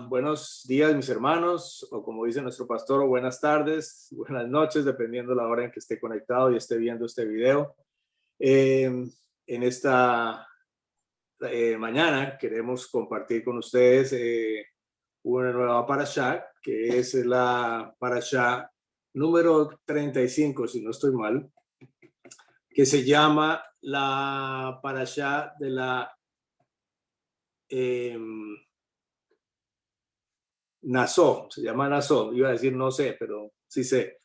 Buenos días mis hermanos, o como dice nuestro pastor, o buenas tardes, buenas noches, dependiendo la hora en que esté conectado y esté viendo este video. En esta mañana queremos compartir con ustedes una nueva parashá, que es la parashá número 35, si no estoy mal, que se llama la parashá de la Naso, se llama Naso, iba a decir no sé, pero sí sé.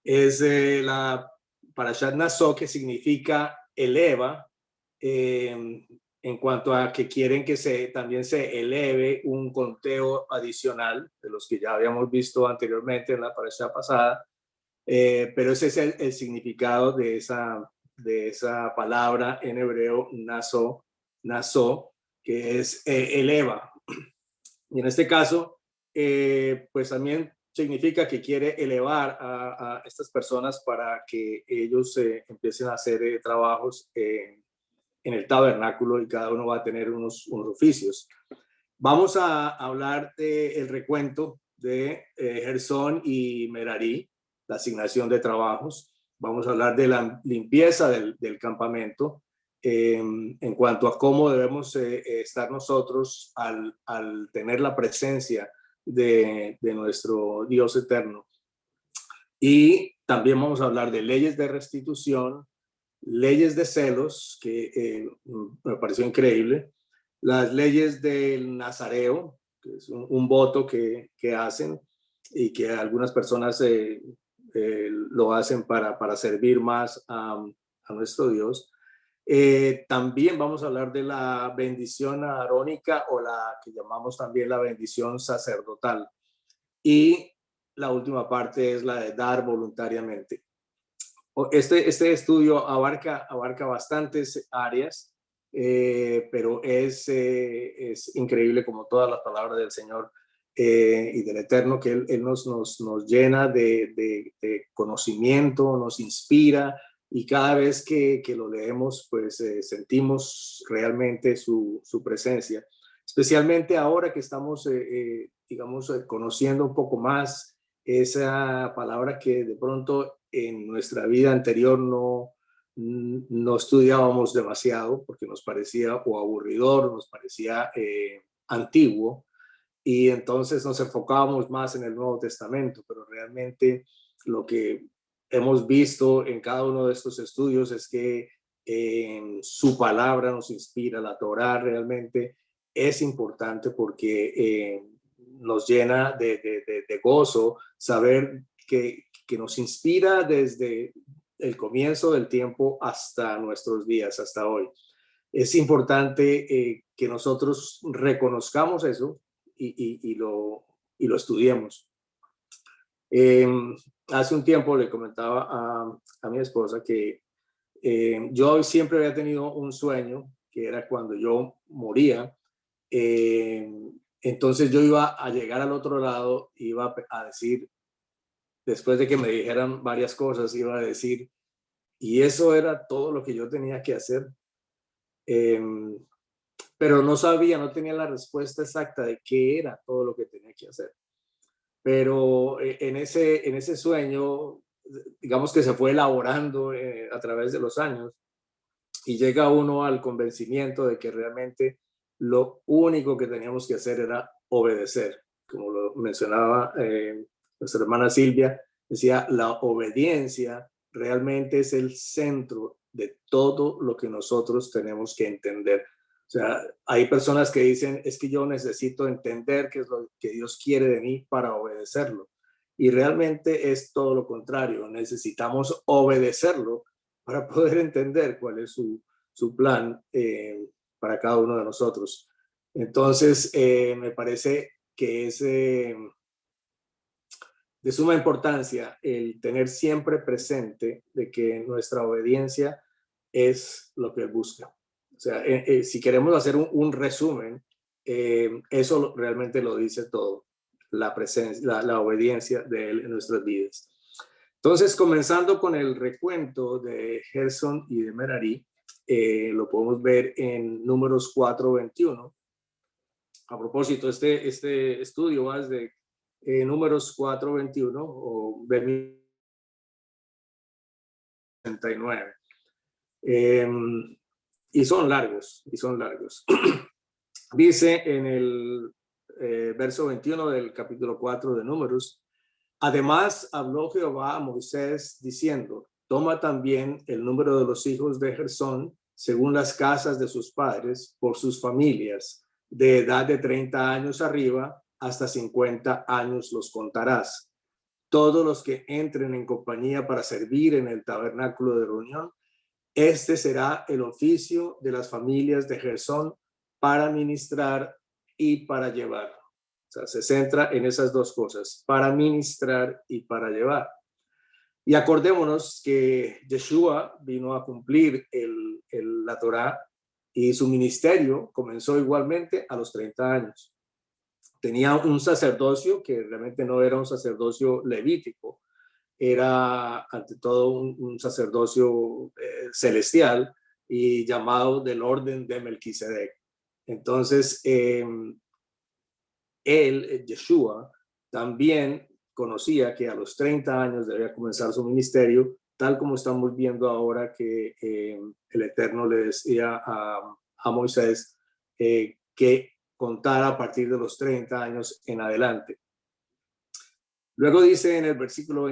Es la Parashat Naso, que significa eleva, en cuanto a que quieren que también se eleve un conteo adicional de los que ya habíamos visto anteriormente en la Parashat pasada, pero ese es el significado de esa palabra en hebreo, Naso, que es eleva. Y en este caso, pues también significa que quiere elevar a estas personas para que ellos empiecen a hacer trabajos en el tabernáculo, y cada uno va a tener unos oficios. Vamos a hablar del recuento de Gersón y Merari, la asignación de trabajos. Vamos a hablar de la limpieza del campamento, en cuanto a cómo debemos estar nosotros al tener la presencia de nuestro Dios eterno. Y también vamos a hablar de leyes de restitución, leyes de celos, que me pareció increíble, las leyes del nazareo, que es un voto que hacen y que algunas personas lo hacen para servir más a nuestro Dios. También vamos a hablar de la bendición arónica, o la que llamamos también la bendición sacerdotal. Y la última parte es la de dar voluntariamente. Este estudio abarca bastantes áreas, pero es increíble, como todas las palabras del Señor y del Eterno, que Él nos llena de conocimiento, nos inspira, y cada vez que lo leemos, pues sentimos realmente su presencia, especialmente ahora que estamos, digamos, conociendo un poco más esa palabra que de pronto en nuestra vida anterior no estudiábamos demasiado, porque nos parecía o aburridor, nos parecía antiguo, y entonces nos enfocábamos más en el Nuevo Testamento. Pero realmente lo que hemos visto en cada uno de estos estudios es que su palabra nos inspira. La Torá realmente es importante, porque nos llena de gozo saber que nos inspira desde el comienzo del tiempo hasta nuestros días, hasta hoy. Es importante que nosotros reconozcamos eso y lo estudiemos. Hace un tiempo le comentaba a mi esposa que yo siempre había tenido un sueño, que era cuando yo moría, entonces yo iba a llegar al otro lado, iba a decir, después de que me dijeran varias cosas, iba a decir, y eso era todo lo que yo tenía que hacer. Pero no sabía, no tenía la respuesta exacta de qué era todo lo que tenía que hacer. Pero en ese sueño, digamos que se fue elaborando a través de los años, y llega uno al convencimiento de que realmente lo único que teníamos que hacer era obedecer. Como lo mencionaba nuestra hermana Silvia, decía, la obediencia realmente es el centro de todo lo que nosotros tenemos que entender. O sea, hay personas que dicen, es que yo necesito entender qué es lo que Dios quiere de mí para obedecerlo. Y realmente es todo lo contrario. Necesitamos obedecerlo para poder entender cuál es su plan para cada uno de nosotros. Entonces, me parece que es de suma importancia el tener siempre presente de que nuestra obediencia es lo que Él busca. O sea, si queremos hacer un resumen, eso realmente lo dice todo, la presencia, la obediencia de Él en nuestras vidas. Entonces, comenzando con el recuento de Gersón y de Merari, lo podemos ver en Números 4:21. A propósito, este estudio va desde Números 4:21 o 69. Y son largos, Dice en el verso 21 del capítulo 4 de Números: además habló Jehová a Moisés diciendo, toma también el número de los hijos de Gersón según las casas de sus padres, por sus familias, de edad de 30 años arriba hasta 50 años los contarás. Todos los que entren en compañía para servir en el tabernáculo de reunión, este será el oficio de las familias de Gersón para ministrar y para llevar. O sea, se centra en esas dos cosas, para ministrar y para llevar. Y acordémonos que Yeshua vino a cumplir la Torá y su ministerio comenzó igualmente a los 30 años. Tenía un sacerdocio que realmente no era un sacerdocio levítico, era ante todo un sacerdocio celestial y llamado del orden de Melquisedec. Entonces, Yeshua, también conocía que a los 30 años debía comenzar su ministerio, tal como estamos viendo ahora que el Eterno le decía a Moisés que contara a partir de los 30 años en adelante. Luego dice en el versículo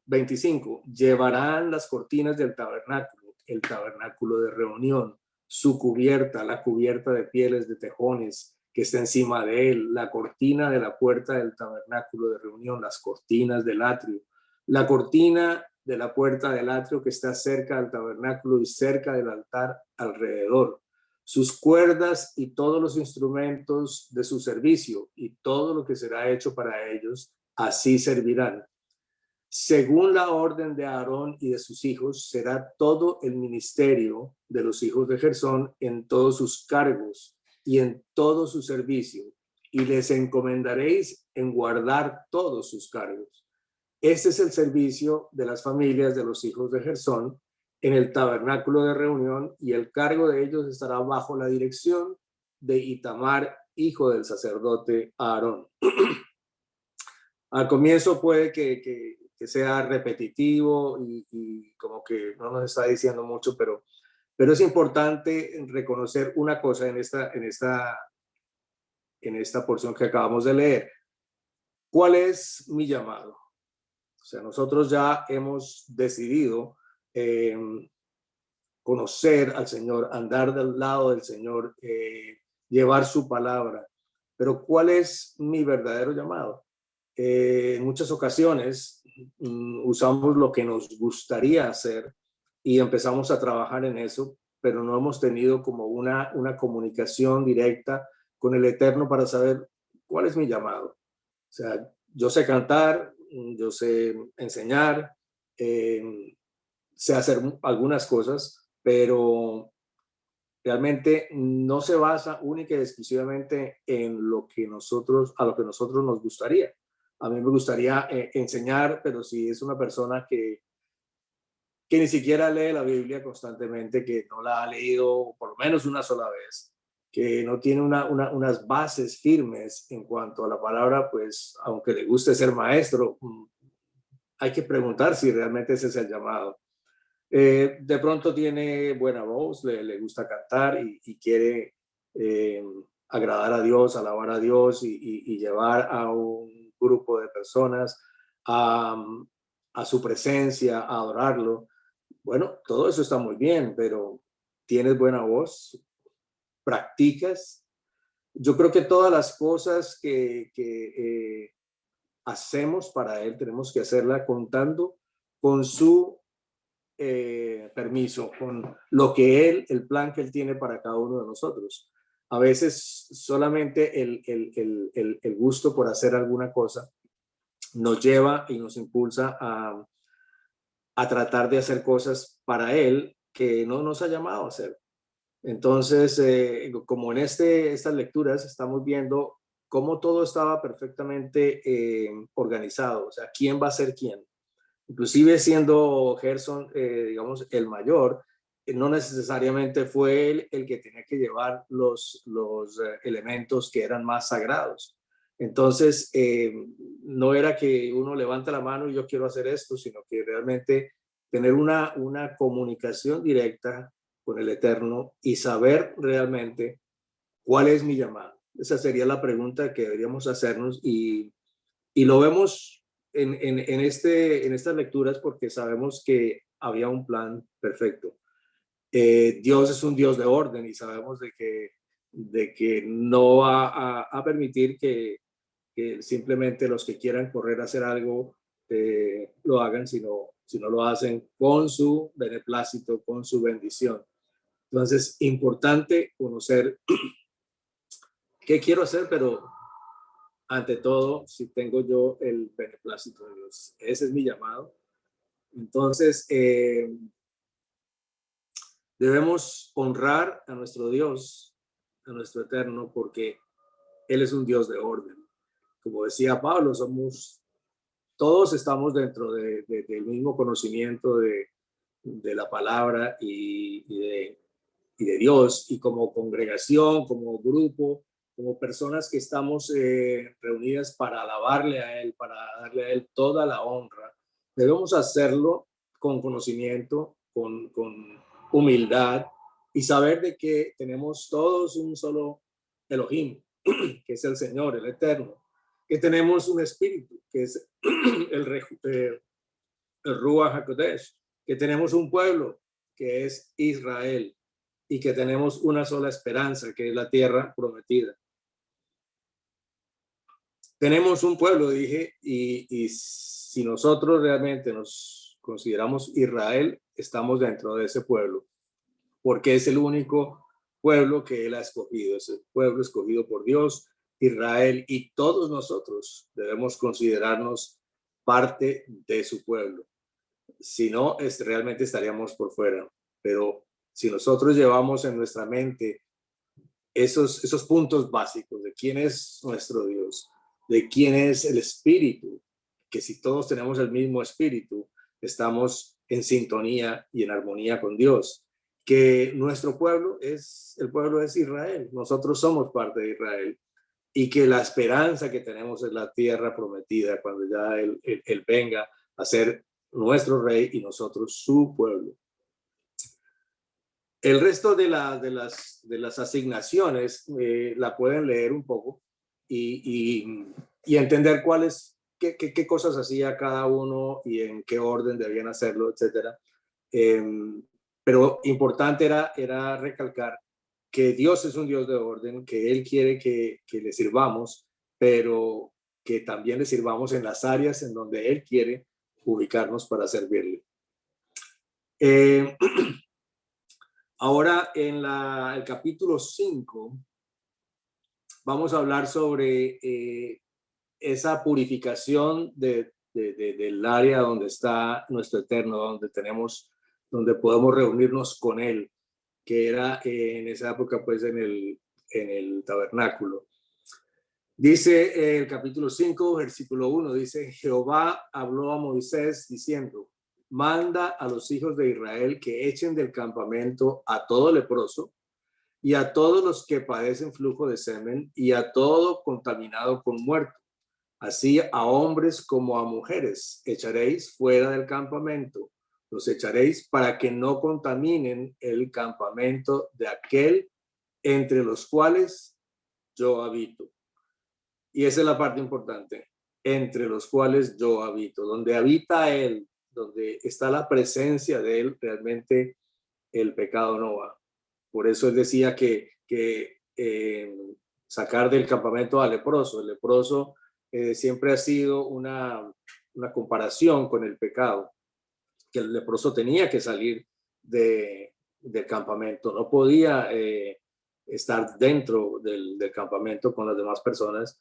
25, llevarán las cortinas del tabernáculo, el tabernáculo de reunión, su cubierta, la cubierta de pieles de tejones que está encima de él, la cortina de la puerta del tabernáculo de reunión, las cortinas del atrio, la cortina de la puerta del atrio que está cerca del tabernáculo y cerca del altar alrededor, sus cuerdas y todos los instrumentos de su servicio y todo lo que será hecho para ellos, así servirán. Según la orden de Aarón y de sus hijos, será todo el ministerio de los hijos de Gersón en todos sus cargos y en todo su servicio, y les encomendaréis en guardar todos sus cargos. Este es el servicio de las familias de los hijos de Gersón en el tabernáculo de reunión, y el cargo de ellos estará bajo la dirección de Itamar, hijo del sacerdote Aarón. Al comienzo puede que sea repetitivo y como que no nos está diciendo mucho, pero es importante reconocer una cosa en esta porción que acabamos de leer. ¿Cuál es mi llamado? O sea, nosotros ya hemos decidido conocer al Señor, andar del lado del Señor, llevar su palabra. Pero ¿cuál es mi verdadero llamado? En muchas ocasiones usamos lo que nos gustaría hacer y empezamos a trabajar en eso, pero no hemos tenido como una comunicación directa con el Eterno para saber cuál es mi llamado. O sea, yo sé cantar, yo sé enseñar, sé hacer algunas cosas, pero realmente no se basa única y exclusivamente en a lo que nosotros nos gustaría. A mí me gustaría enseñar, pero si es una persona que ni siquiera lee la Biblia constantemente, que no la ha leído por lo menos una sola vez, que no tiene unas bases firmes en cuanto a la palabra, pues aunque le guste ser maestro, hay que preguntar si realmente ese es el llamado. De pronto tiene buena voz, le gusta cantar y quiere agradar a Dios, alabar a Dios y llevar a un grupo de personas a su presencia, a adorarlo. Bueno, todo eso está muy bien, pero ¿tienes buena voz? ¿Practicas? Yo creo que todas las cosas que hacemos para Él tenemos que hacerla contando con su permiso, con lo que el plan que Él tiene para cada uno de nosotros. A veces solamente el gusto por hacer alguna cosa nos lleva y nos impulsa a tratar de hacer cosas para Él que no nos ha llamado a hacer. Entonces, como en estas lecturas estamos viendo cómo todo estaba perfectamente organizado, o sea, quién va a ser quién. Inclusive siendo Gerson, digamos, el mayor, no necesariamente fue él el que tenía que llevar los elementos que eran más sagrados. Entonces, no era que uno levanta la mano y yo quiero hacer esto, sino que realmente tener una comunicación directa con el Eterno y saber realmente cuál es mi llamado. Esa sería la pregunta que deberíamos hacernos y lo vemos en estas lecturas porque sabemos que había un plan perfecto. Dios es un Dios de orden y sabemos de que no va a permitir que simplemente los que quieran correr a hacer algo lo hagan, sino lo hacen con su beneplácito, con su bendición. Entonces, importante conocer qué quiero hacer, pero ante todo, si tengo yo el beneplácito de Dios. Ese es mi llamado. Entonces, debemos honrar a nuestro Dios, a nuestro Eterno, porque Él es un Dios de orden. Como decía Pablo, todos estamos dentro del mismo conocimiento de la palabra y de Dios, y como congregación, como grupo, como personas que estamos reunidas para alabarle a Él, para darle a Él toda la honra, debemos hacerlo con conocimiento, con humildad y saber de que tenemos todos un solo Elohim, que es el Señor, el Eterno, que tenemos un espíritu, que es el Ruach HaKodesh, que tenemos un pueblo, que es Israel, y que tenemos una sola esperanza, que es la tierra prometida. Tenemos un pueblo, dije, y si nosotros realmente nos consideramos Israel, estamos dentro de ese pueblo, porque es el único pueblo que Él ha escogido, es el pueblo escogido por Dios, Israel, y todos nosotros debemos considerarnos parte de su pueblo. Si no, realmente estaríamos por fuera. Pero si nosotros llevamos en nuestra mente esos puntos básicos de quién es nuestro Dios, de quién es el Espíritu, que si todos tenemos el mismo Espíritu, estamos en sintonía y en armonía con Dios, que nuestro pueblo el pueblo es Israel, nosotros somos parte de Israel, y que la esperanza que tenemos es la tierra prometida, cuando ya él venga a ser nuestro rey y nosotros su pueblo. El resto de las asignaciones la pueden leer un poco y entender qué cosas hacía cada uno y en qué orden debían hacerlo, etcétera. Pero importante era recalcar que Dios es un Dios de orden, que Él quiere que le sirvamos, pero que también le sirvamos en las áreas en donde Él quiere ubicarnos para servirle. Ahora, en el capítulo 5, vamos a hablar sobre esa purificación del área donde está nuestro Eterno, donde podemos reunirnos con Él, que era en esa época, pues, en el tabernáculo. Dice el capítulo 5, versículo 1, dice: Jehová habló a Moisés diciendo: manda a los hijos de Israel que echen del campamento a todo leproso y a todos los que padecen flujo de semen y a todo contaminado con muerto. Así a hombres como a mujeres echaréis fuera del campamento. Los echaréis para que no contaminen el campamento de aquel entre los cuales yo habito. Y esa es la parte importante, entre los cuales yo habito, donde habita Él, donde está la presencia de Él, realmente el pecado no va. Por eso Él decía que sacar del campamento al leproso. El leproso siempre ha sido una comparación con el pecado, que el leproso tenía que salir del campamento, no podía estar dentro del campamento con las demás personas,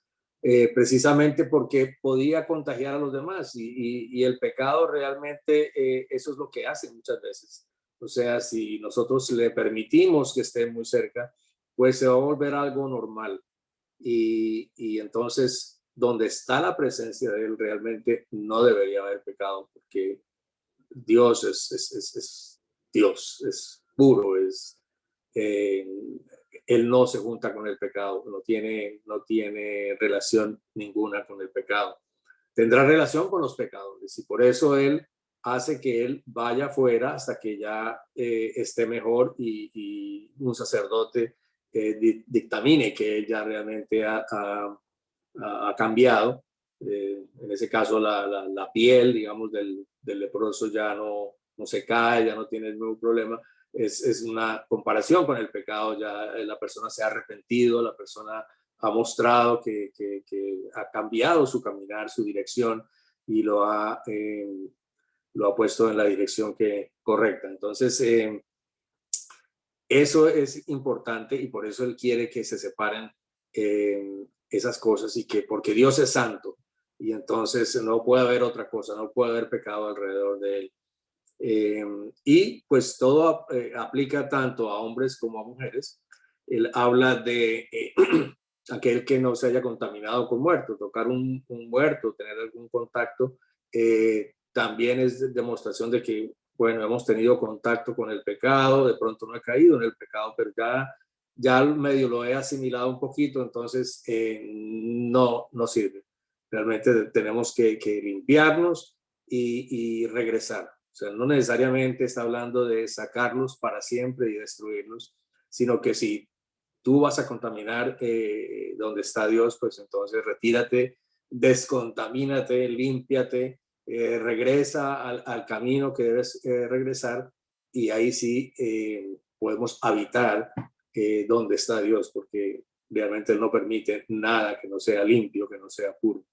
precisamente porque podía contagiar a los demás y el pecado realmente eso es lo que hace muchas veces. O sea, si nosotros le permitimos que esté muy cerca, pues se va a volver algo normal. Y entonces, donde está la presencia de Él, realmente no debería haber pecado, porque Dios es Dios, puro, eh, él no se junta con el pecado, no tiene relación ninguna con el pecado. Tendrá relación con los pecadores y por eso él hace que él vaya afuera hasta que ya esté mejor y un sacerdote dictamine que él ya realmente ha cambiado. En ese caso la piel, digamos, del leproso ya no se cae, ya no tiene el mismo problema. Es una comparación con el pecado, ya la persona se ha arrepentido, la persona ha mostrado que ha cambiado su caminar, su dirección y lo ha puesto en la dirección correcta. Entonces, eso es importante y por eso él quiere que se separen esas cosas y porque Dios es santo y entonces no puede haber otra cosa, no puede haber pecado alrededor de él. Y pues todo aplica tanto a hombres como a mujeres. Él habla de aquel que no se haya contaminado con muerto, tocar un muerto, tener algún contacto, también es demostración de que, bueno, hemos tenido contacto con el pecado, de pronto no he caído en el pecado, pero ya medio lo he asimilado un poquito, entonces no sirve. Realmente tenemos que limpiarnos y regresar. O sea, no necesariamente está hablando de sacarlos para siempre y destruirlos, sino que si tú vas a contaminar donde está Dios, pues entonces retírate, descontamínate, límpiate, regresa al camino que debes regresar y ahí sí podemos habitar donde está Dios, porque realmente Él no permite nada que no sea limpio, que no sea puro.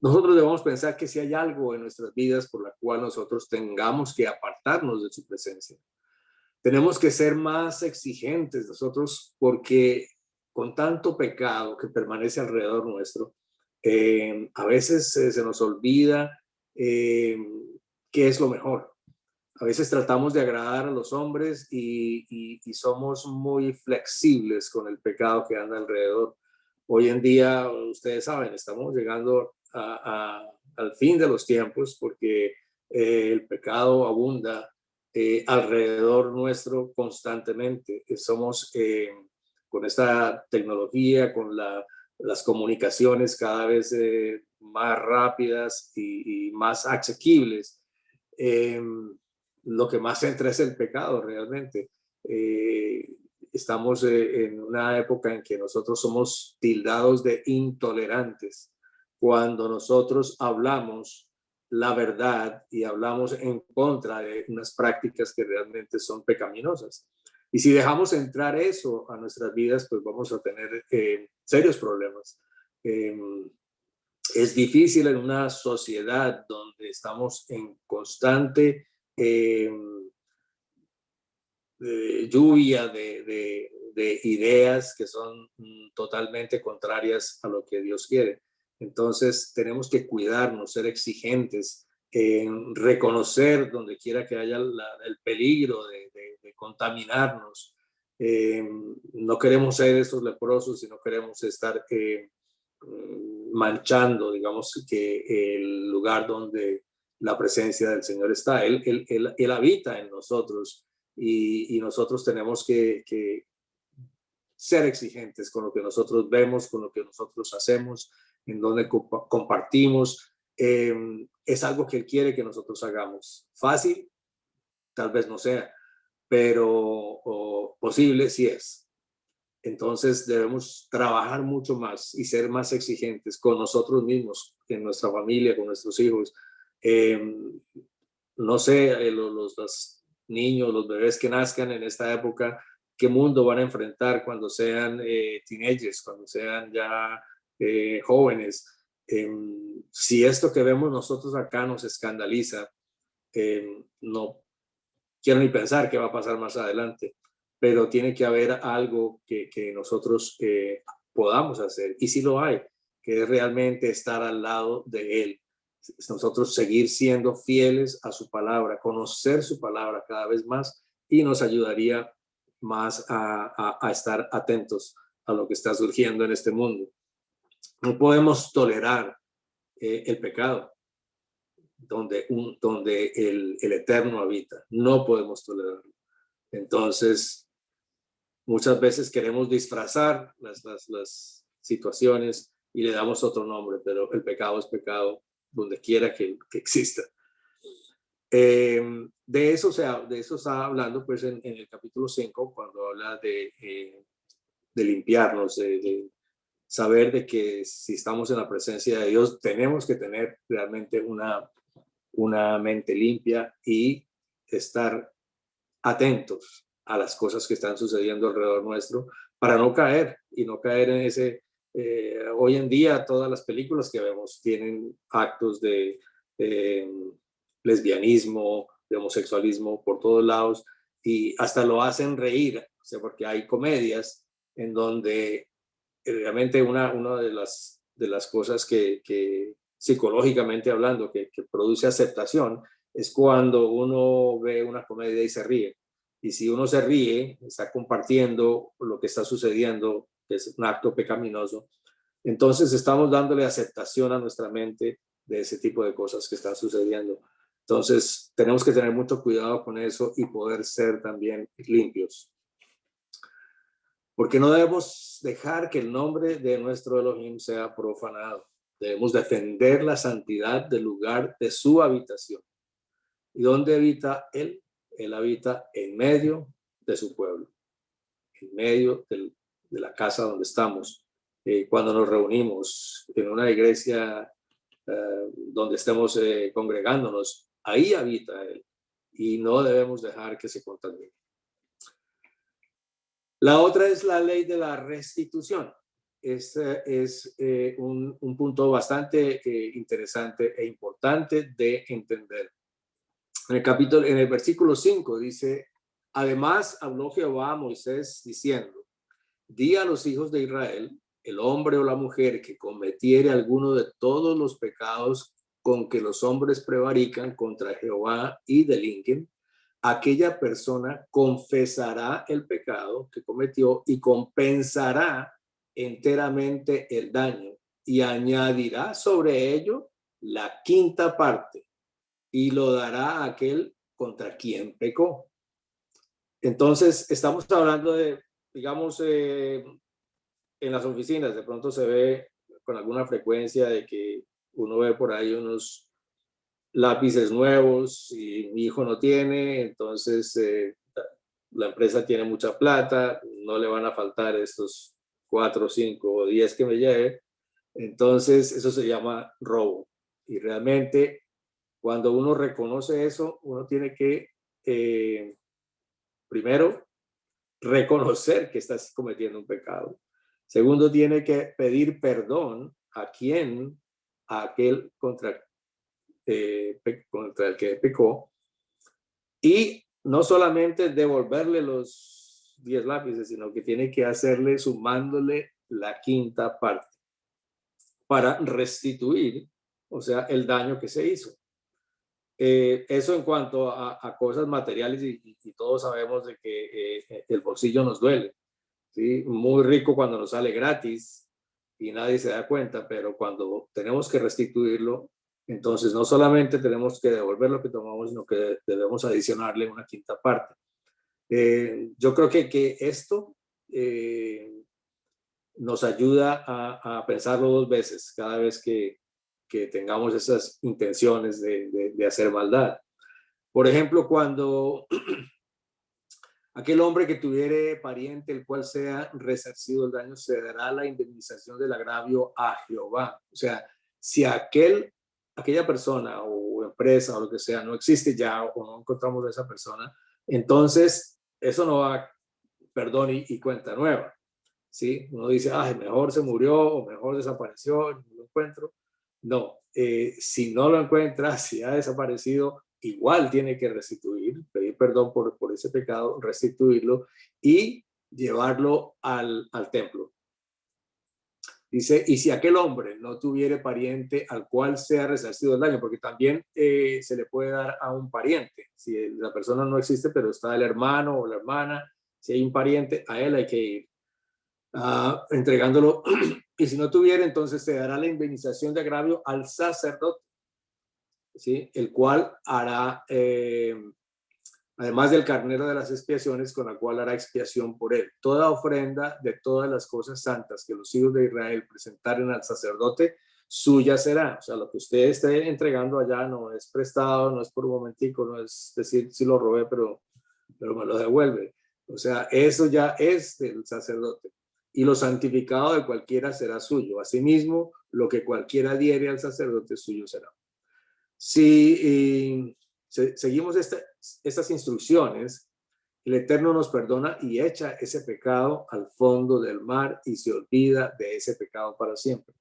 Nosotros debemos pensar que si hay algo en nuestras vidas por la cual nosotros tengamos que apartarnos de su presencia, tenemos que ser más exigentes nosotros porque con tanto pecado que permanece alrededor nuestro, a veces se nos olvida qué es lo mejor. A veces tratamos de agradar a los hombres y somos muy flexibles con el pecado que anda alrededor. Hoy en día, ustedes saben, estamos llegando al fin de los tiempos porque el pecado abunda alrededor nuestro constantemente. Somos con esta tecnología, con las comunicaciones cada vez más rápidas y más asequibles. Lo que más entra es el pecado realmente. Estamos en una época en que nosotros somos tildados de intolerantes cuando nosotros hablamos la verdad y hablamos en contra de unas prácticas que realmente son pecaminosas. Y si dejamos entrar eso a nuestras vidas, pues vamos a tener serios problemas. Es difícil en una sociedad donde estamos en constante lluvia de ideas que son totalmente contrarias a lo que Dios quiere. Entonces tenemos que cuidarnos, ser exigentes, reconocer donde quiera que haya el peligro de contaminarnos. No queremos ser esos leprosos y no queremos estar manchando, digamos, que el lugar donde la presencia del Señor está. Él habita en nosotros y nosotros tenemos que ser exigentes con lo que nosotros vemos, con lo que nosotros hacemos, en donde compartimos. Es algo que Él quiere que nosotros hagamos. Fácil, tal vez no sea, pero posible sí es. Entonces debemos trabajar mucho más y ser más exigentes con nosotros mismos, en nuestra familia, con nuestros hijos. No sé, los niños, los bebés que nazcan en esta época, qué mundo van a enfrentar cuando sean teenagers, cuando sean ya jóvenes. Si esto que vemos nosotros acá nos escandaliza, no quiero ni pensar qué va a pasar más adelante, pero tiene que haber algo que nosotros podamos hacer. Y si lo hay, que es realmente estar al lado de Él. Nosotros seguir siendo fieles a su palabra, conocer su palabra cada vez más y nos ayudaría más a estar atentos a lo que está surgiendo en este mundo. No podemos tolerar el pecado. donde el Eterno habita. No podemos tolerarlo. Entonces, muchas veces queremos disfrazar las situaciones y le damos otro nombre, pero el pecado es pecado donde quiera que exista. De eso está hablando pues en el capítulo 5, cuando habla de limpiarnos, de saber de que si estamos en la presencia de Dios, tenemos que tener realmente una mente limpia y estar atentos a las cosas que están sucediendo alrededor nuestro para no caer en ese. Hoy en día todas las películas que vemos tienen actos de lesbianismo, de homosexualismo por todos lados y hasta lo hacen reír, o sea, porque hay comedias en donde realmente una de las cosas que psicológicamente hablando que produce aceptación es cuando uno ve una comedia y se ríe. Y si uno se ríe, está compartiendo lo que está sucediendo, que es un acto pecaminoso. Entonces estamos dándole aceptación a nuestra mente de ese tipo de cosas que están sucediendo. Entonces tenemos que tener mucho cuidado con eso y poder ser también limpios. Porque no debemos dejar que el nombre de nuestro Elohim sea profanado. Debemos defender la santidad del lugar de su habitación. ¿Y dónde habita él? Él habita en medio de su pueblo, en medio de la casa donde estamos. Cuando nos reunimos en una iglesia donde estemos congregándonos, ahí habita él. Y no debemos dejar que se contamine. La otra es la ley de la restitución. Este es un punto bastante interesante e importante de entender. En el versículo 5 dice, además habló Jehová a Moisés diciendo, di a los hijos de Israel, el hombre o la mujer que cometiere alguno de todos los pecados con que los hombres prevarican contra Jehová y delinquen, aquella persona confesará el pecado que cometió y compensará enteramente el daño y añadirá sobre ello la quinta parte y lo dará a aquel contra quien pecó. Entonces, estamos hablando de, digamos, en las oficinas, de pronto se ve con alguna frecuencia de que uno ve por ahí unos lápices nuevos y mi hijo no tiene, entonces la empresa tiene mucha plata, no le van a faltar estos 4, 5 o 10 que me lleve, entonces eso se llama robo. Y realmente cuando uno reconoce eso, uno tiene que primero reconocer que estás cometiendo un pecado. Segundo, tiene que pedir perdón a aquel contra el que pecó, y no solamente devolverle los 10 lápices, sino que tiene que hacerle sumándole la quinta parte para restituir, o sea, el daño que se hizo. Eso en cuanto a cosas materiales y todos sabemos de que el bolsillo nos duele, ¿sí? Muy rico cuando nos sale gratis y nadie se da cuenta, pero cuando tenemos que restituirlo, entonces no solamente tenemos que devolver lo que tomamos, sino que debemos adicionarle una quinta parte. Yo creo que esto nos ayuda a pensarlo dos veces cada vez que tengamos esas intenciones de hacer maldad. Por ejemplo, cuando aquel hombre que tuviere pariente el cual sea resarcido el daño, se dará la indemnización del agravio a Jehová. O sea, si aquella persona o empresa o lo que sea no existe ya o no encontramos a esa persona, entonces eso no va perdón y cuenta nueva. ¿Sí? Uno dice, mejor se murió o mejor desapareció, no lo encuentro. No, si no lo encuentra, si ha desaparecido, igual tiene que restituir, pedir perdón por ese pecado, restituirlo y llevarlo al templo. Dice, y si aquel hombre no tuviere pariente al cual sea resarcido el daño, porque también se le puede dar a un pariente. Si la persona no existe, pero está el hermano o la hermana, si hay un pariente, a él hay que ir entregándolo. Y si no tuviera, entonces se dará la indemnización de agravio al sacerdote. ¿sí? El cual hará, además del carnero de las expiaciones, con la cual hará expiación por él. Toda ofrenda de todas las cosas santas que los hijos de Israel presentaren al sacerdote, suya será. O sea, lo que usted esté entregando allá no es prestado, no es por un momentico, no es decir si lo robé, pero me lo devuelve. O sea, eso ya es del sacerdote. Y lo santificado de cualquiera será suyo. Asimismo, lo que cualquiera diere al sacerdote suyo será. Si seguimos estas instrucciones, el Eterno nos perdona y echa ese pecado al fondo del mar y se olvida de ese pecado para siempre.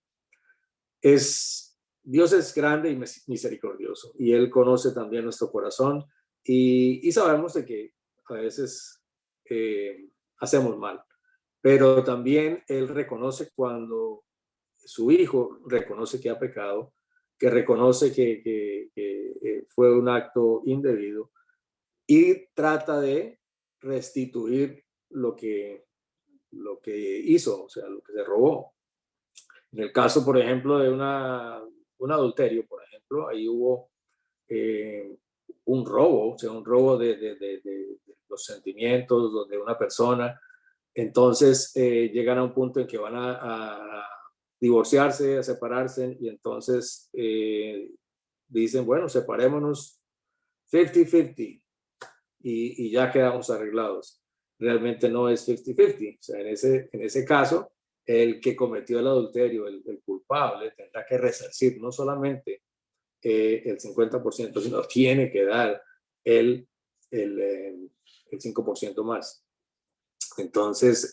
Dios es grande y misericordioso y Él conoce también nuestro corazón y sabemos de que a veces hacemos mal, pero también Él reconoce cuando su hijo reconoce que ha pecado, que reconoce que fue un acto indebido y trata de restituir lo que hizo, o sea, lo que se robó. En el caso, por ejemplo, de un adulterio, por ejemplo, ahí hubo un robo, o sea, un robo de los sentimientos de una persona. Entonces llegan a un punto en que van a divorciarse, a separarse, y entonces dicen, bueno, separémonos 50-50 y ya quedamos arreglados. Realmente no es 50-50. O sea, en ese caso, el que cometió el adulterio, el culpable, tendrá que resarcir no solamente el 50%, sino tiene que dar el, el 5% más. Entonces,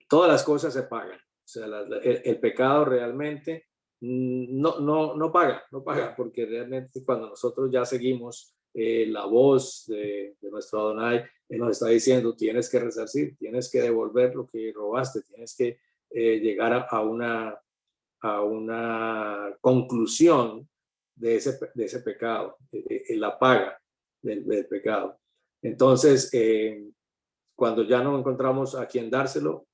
todas las cosas se pagan. O sea, el pecado realmente no paga, porque realmente cuando nosotros ya seguimos la voz de nuestro Adonai, Él nos está diciendo, tienes que resarcir, tienes que devolver lo que robaste, tienes que llegar a una conclusión de ese pecado, la paga del pecado. Entonces, cuando ya no encontramos a quien dárselo,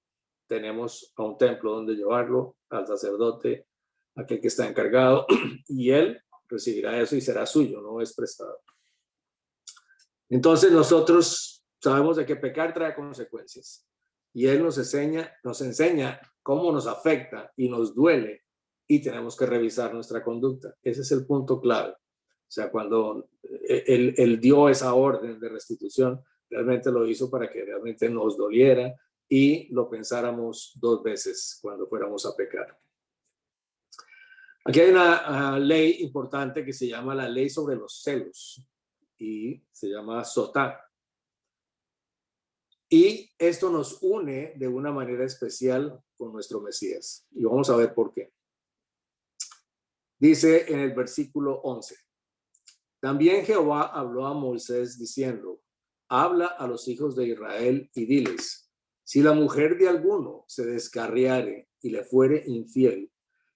tenemos a un templo donde llevarlo, al sacerdote, aquel que está encargado, y él recibirá eso y será suyo, no es prestado. Entonces nosotros sabemos de que pecar trae consecuencias, y él nos enseña cómo nos afecta y nos duele, y tenemos que revisar nuestra conducta. Ese es el punto clave. O sea, cuando él dio esa orden de restitución, realmente lo hizo para que realmente nos doliera y lo pensáramos dos veces cuando fuéramos a pecar. Aquí hay una ley importante que se llama la ley sobre los celos y se llama Sotá. Y esto nos une de una manera especial con nuestro Mesías. Y vamos a ver por qué. Dice en el versículo 11. También Jehová habló a Moisés diciendo, habla a los hijos de Israel y diles, si la mujer de alguno se descarriare y le fuere infiel,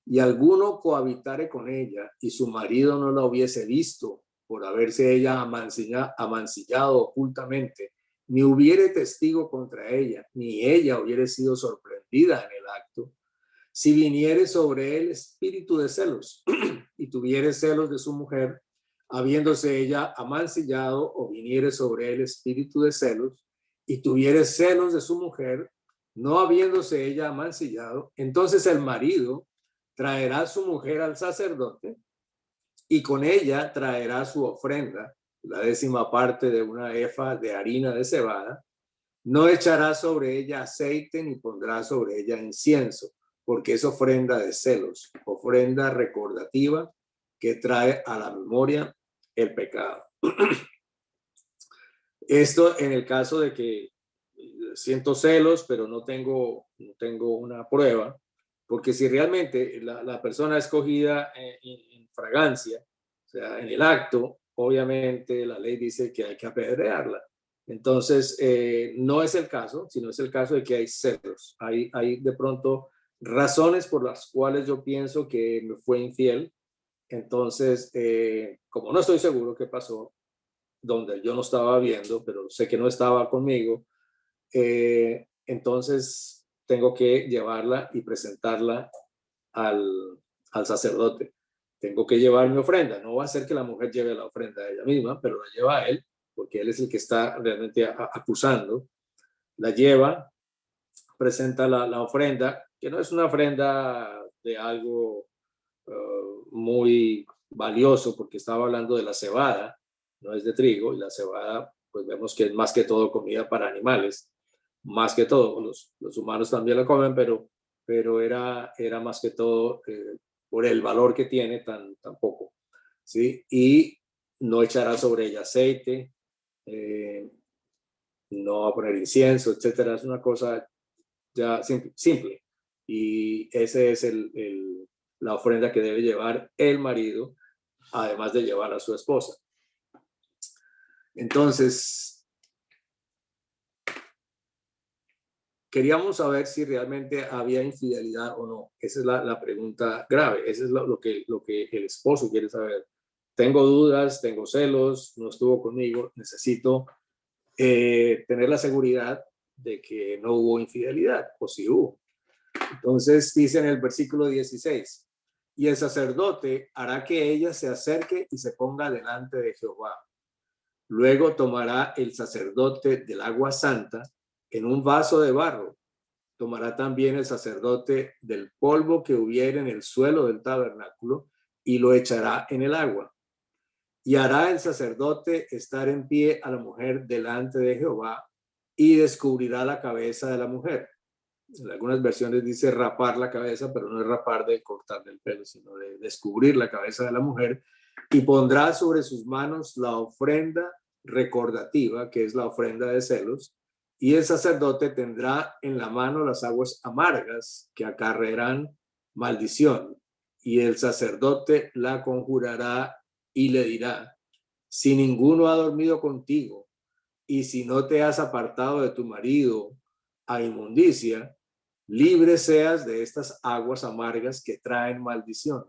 y alguno cohabitare con ella, y su marido no la hubiese visto por haberse ella amancillado ocultamente, ni hubiere testigo contra ella, ni ella hubiere sido sorprendida en el acto, si viniere sobre él espíritu de celos, y tuviere celos de su mujer, habiéndose ella amancillado, o viniere sobre él espíritu de celos, y tuviere celos de su mujer, no habiéndose ella amancillado, entonces el marido traerá a su mujer al sacerdote, y con ella traerá su ofrenda, la 10ª parte de una efa de harina de cebada, no echará sobre ella aceite, ni pondrá sobre ella incienso, porque es ofrenda de celos, ofrenda recordativa que trae a la memoria el pecado. Esto en el caso de que siento celos, pero no tengo una prueba, porque si realmente la persona escogida en fragancia, o sea, en el acto, obviamente la ley dice que hay que apedrearla. Entonces, no es el caso, sino es el caso de que hay celos. Hay de pronto razones por las cuales yo pienso que me fue infiel. Entonces, como no estoy seguro qué pasó, donde yo no estaba viendo, pero sé que no estaba conmigo, entonces tengo que llevarla y presentarla al sacerdote. tengo que llevar mi ofrenda. No va a ser que la mujer lleve la ofrenda a ella misma, pero la lleva a él, porque él es el que está realmente acusando. La lleva, presenta la ofrenda, que no es una ofrenda de algo muy valioso, porque estaba hablando de la cebada, no es de trigo, y la cebada, pues vemos que es más que todo comida para animales, más que todo, los humanos también la comen, pero era más que todo por el valor que tiene tan poco, ¿sí? Y no echará sobre ella aceite, no va a poner incienso, etcétera. Es una cosa ya simple. Y ese es la ofrenda que debe llevar el marido, además de llevar a su esposa. Entonces, queríamos saber si realmente había infidelidad o no. Esa es la pregunta grave. Eso es lo que el esposo quiere saber. Tengo dudas, tengo celos, no estuvo conmigo, necesito tener la seguridad de que no hubo infidelidad, o si hubo. Entonces dice en el versículo 16, y el sacerdote hará que ella se acerque y se ponga delante de Jehová. Luego tomará el sacerdote del agua santa en un vaso de barro. Tomará también el sacerdote del polvo que hubiere en el suelo del tabernáculo y lo echará en el agua. Y hará el sacerdote estar en pie a la mujer delante de Jehová y descubrirá la cabeza de la mujer. En algunas versiones dice rapar la cabeza, pero no es rapar de cortarle el pelo, sino de descubrir la cabeza de la mujer, y pondrá sobre sus manos la ofrenda recordativa, que es la ofrenda de celos, y el sacerdote tendrá en la mano las aguas amargas que acarrearán maldición, y el sacerdote la conjurará y le dirá: si ninguno ha dormido contigo, y si no te has apartado de tu marido a inmundicia, libre seas de estas aguas amargas que traen maldición.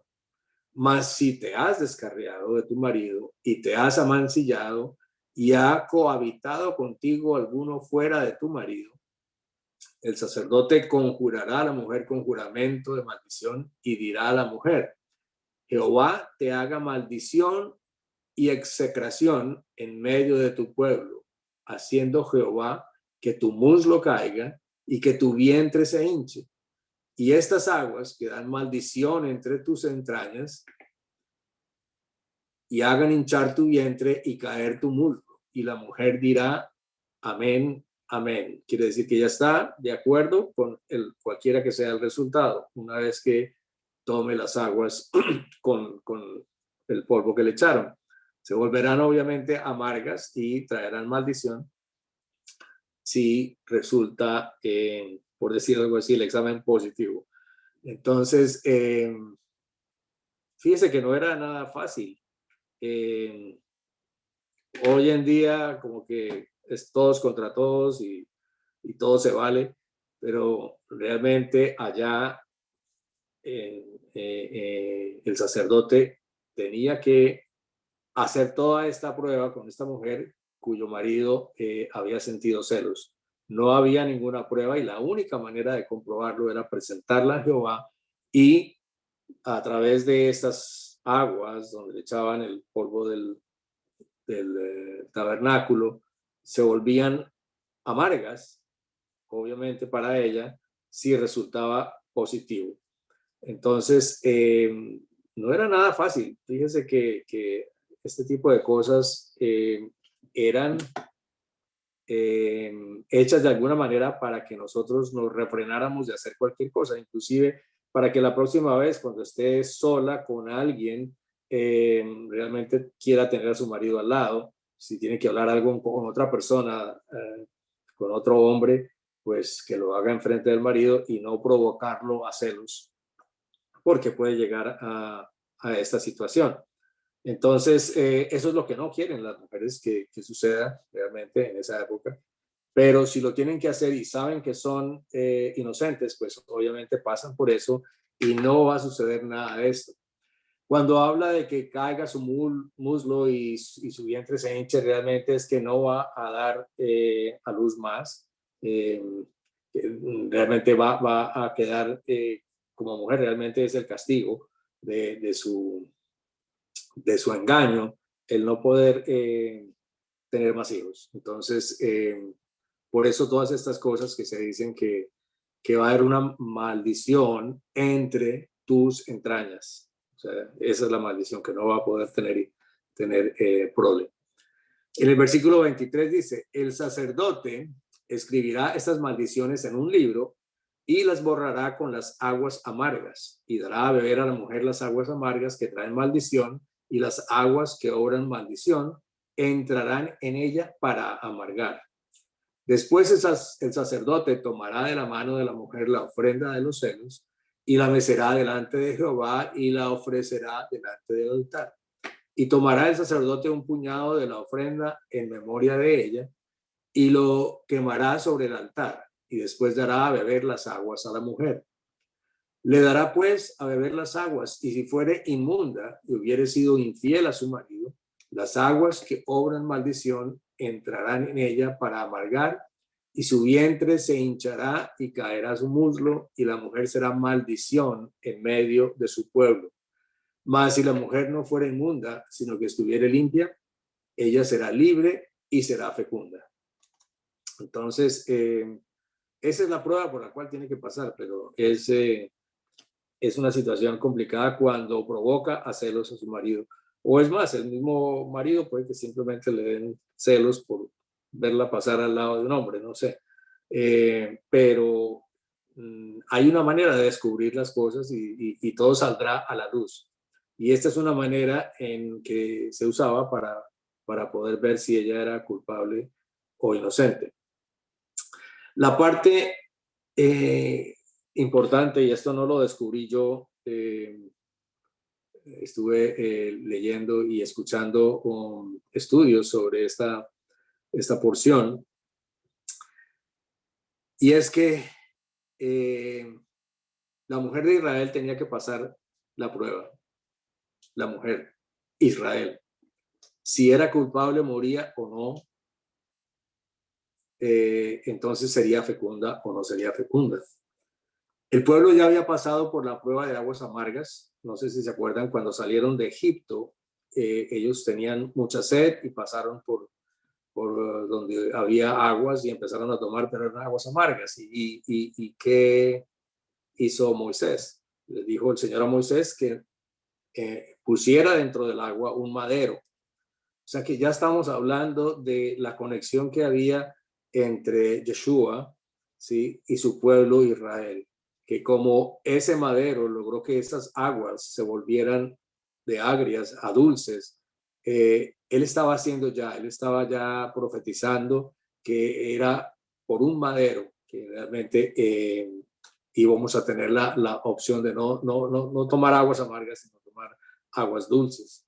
Mas si te has descarriado de tu marido y te has amancillado y ha cohabitado contigo alguno fuera de tu marido, el sacerdote conjurará a la mujer con juramento de maldición y dirá a la mujer: Jehová te haga maldición y execración en medio de tu pueblo, haciendo Jehová que tu muslo caiga y que tu vientre se hinche. Y estas aguas que dan maldición entre tus entrañas y hagan hinchar tu vientre y caer tu muslo. Y la mujer dirá: amén, amén. Quiere decir que ya está de acuerdo con cualquiera que sea el resultado, una vez que tome las aguas con el polvo que le echaron. Se volverán obviamente amargas y traerán maldición si resulta, por decir algo así, el examen positivo. Entonces, fíjese que no era nada fácil. Hoy en día como que es todos contra todos y todo se vale, pero realmente allá el sacerdote tenía que hacer toda esta prueba con esta mujer cuyo marido había sentido celos. No había ninguna prueba y la única manera de comprobarlo era presentarla a Jehová, y a través de estas aguas donde le echaban el polvo del tabernáculo, se volvían amargas, obviamente para ella, si resultaba positivo. Entonces, no era nada fácil. Fíjese que este tipo de cosas eran hechas de alguna manera para que nosotros nos refrenáramos de hacer cualquier cosa, inclusive para que la próxima vez, cuando esté sola con alguien, realmente quiera tener a su marido al lado. Si tiene que hablar algo con otra persona, con otro hombre, pues que lo haga enfrente del marido y no provocarlo a celos, porque puede llegar a esta situación. Entonces, eso es lo que no quieren las mujeres que suceda realmente en esa época. Pero si lo tienen que hacer y saben que son inocentes, pues obviamente pasan por eso y no va a suceder nada de esto. Cuando habla de que caiga su muslo y su vientre se hinche, realmente es que no va a dar a luz más. Eh, realmente va a quedar como mujer, realmente es el castigo de su de su engaño, el no poder tener más hijos. Entonces, por eso todas estas cosas que se dicen que va a haber una maldición entre tus entrañas. O sea, esa es la maldición, que no va a poder tener prole. En el versículo 23 dice, el sacerdote escribirá estas maldiciones en un libro y las borrará con las aguas amargas y dará a beber a la mujer las aguas amargas que traen maldición, y las aguas que obran maldición entrarán en ella para amargar. Después el sacerdote tomará de la mano de la mujer la ofrenda de los celos y la mecerá delante de Jehová y la ofrecerá delante del altar. Y tomará el sacerdote un puñado de la ofrenda en memoria de ella y lo quemará sobre el altar, y después dará a beber las aguas a la mujer. Le dará pues a beber las aguas, y si fuere inmunda y hubiere sido infiel a su marido, las aguas que obran maldición entrarán en ella para amargar, y su vientre se hinchará y caerá su muslo, y la mujer será maldición en medio de su pueblo. Mas si la mujer no fuera inmunda, sino que estuviere limpia, ella será libre y será fecunda. Entonces, esa es la prueba por la cual tiene que pasar, pero es una situación complicada cuando provoca a celos a su marido. O es más, el mismo marido puede que simplemente le den celos por verla pasar al lado de un hombre, no sé. Pero hay una manera de descubrir las cosas y todo saldrá a la luz. Y esta es una manera en que se usaba para poder ver si ella era culpable o inocente. La parte importante, y esto no lo descubrí yo, estuve leyendo y escuchando estudios sobre esta porción, y es que la mujer de Israel tenía que pasar la prueba. La mujer, Israel. Si era culpable, moría o no, entonces sería fecunda o no sería fecunda. El pueblo ya había pasado por la prueba de aguas amargas. No sé si se acuerdan, cuando salieron de Egipto, ellos tenían mucha sed y pasaron por donde había aguas y empezaron a tomar, pero eran aguas amargas. ¿Y qué hizo Moisés? Le dijo el Señor a Moisés que pusiera dentro del agua un madero. O sea que ya estamos hablando de la conexión que había entre Yeshua, ¿sí?, y su pueblo Israel, que como ese madero logró que esas aguas se volvieran de agrias a dulces, él estaba ya profetizando que era por un madero que realmente íbamos a tener la opción de no tomar aguas amargas, sino tomar aguas dulces.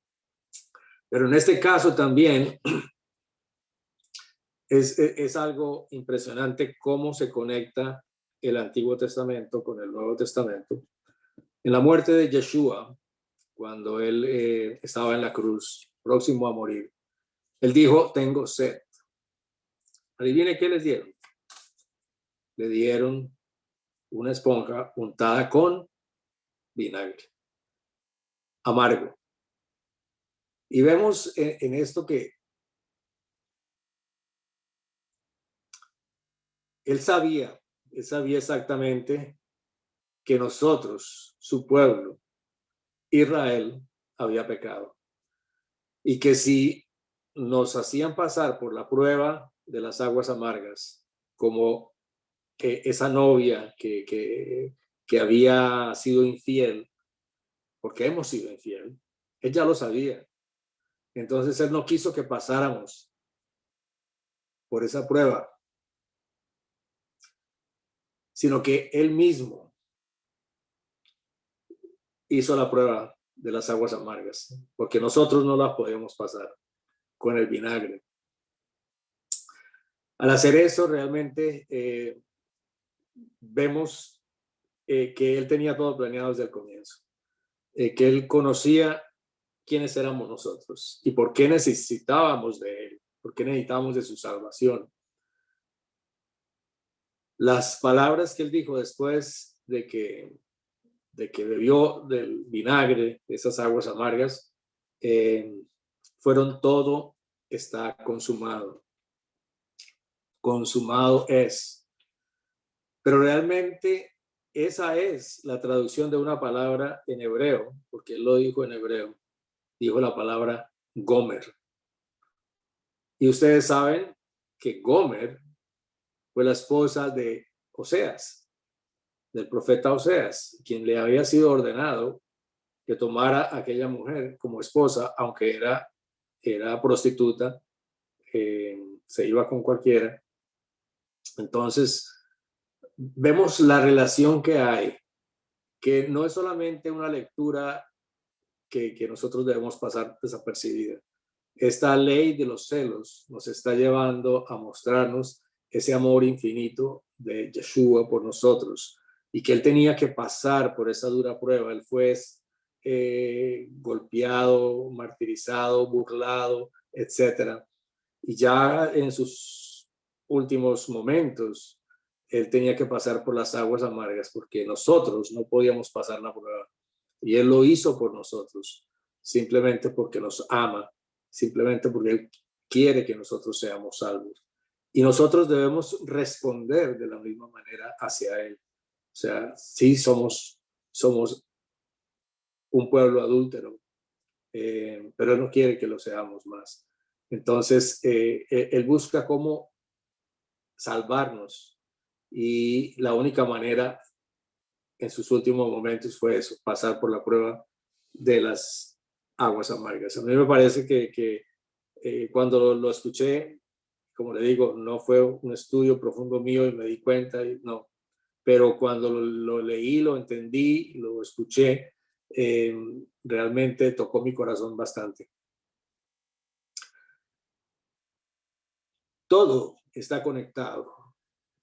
Pero en este caso también es algo impresionante cómo se conecta el Antiguo Testamento con el Nuevo Testamento. En la muerte de Yeshua, cuando él estaba en la cruz, próximo a morir, él dijo, tengo sed. Adivine qué les dieron. Le dieron una esponja untada con vinagre amargo. Y vemos en esto que él sabía exactamente que nosotros, su pueblo, Israel, había pecado. Y que si nos hacían pasar por la prueba de las aguas amargas, como esa novia que había sido infiel, porque hemos sido infiel, él ya lo sabía. Entonces él no quiso que pasáramos por esa prueba, sino que él mismo hizo la prueba de las aguas amargas, porque nosotros no las podemos pasar con el vinagre. Al hacer eso, realmente vemos que él tenía todo planeado desde el comienzo, que él conocía quiénes éramos nosotros y por qué necesitábamos de él, por qué necesitábamos de su salvación. Las palabras que él dijo después de que bebió del vinagre, de esas aguas amargas, fueron todo está consumado. Consumado es. Pero realmente esa es la traducción de una palabra en hebreo, porque él lo dijo en hebreo. Dijo la palabra Gomer. Y ustedes saben que Gomer fue la esposa de Oseas, del profeta Oseas, quien le había sido ordenado que tomara a aquella mujer como esposa, aunque era prostituta, se iba con cualquiera. Entonces, vemos la relación que hay, que no es solamente una lectura que nosotros debemos pasar desapercibida. Esta ley de los celos nos está llevando a mostrarnos ese amor infinito de Yeshua por nosotros y que él tenía que pasar por esa dura prueba. Él fue golpeado, martirizado, burlado, etcétera. Y ya en sus últimos momentos, él tenía que pasar por las aguas amargas porque nosotros no podíamos pasar la prueba. Y él lo hizo por nosotros, simplemente porque nos ama, simplemente porque él quiere que nosotros seamos salvos. Y nosotros debemos responder de la misma manera hacia él. O sea, sí somos un pueblo adúltero, pero él no quiere que lo seamos más. Entonces, él busca cómo salvarnos y la única manera en sus últimos momentos fue eso, pasar por la prueba de las aguas amargas. A mí me parece que cuando lo escuché, como le digo, no fue un estudio profundo mío y me di cuenta, no, pero cuando lo leí, lo entendí, lo escuché, realmente tocó mi corazón bastante. Todo está conectado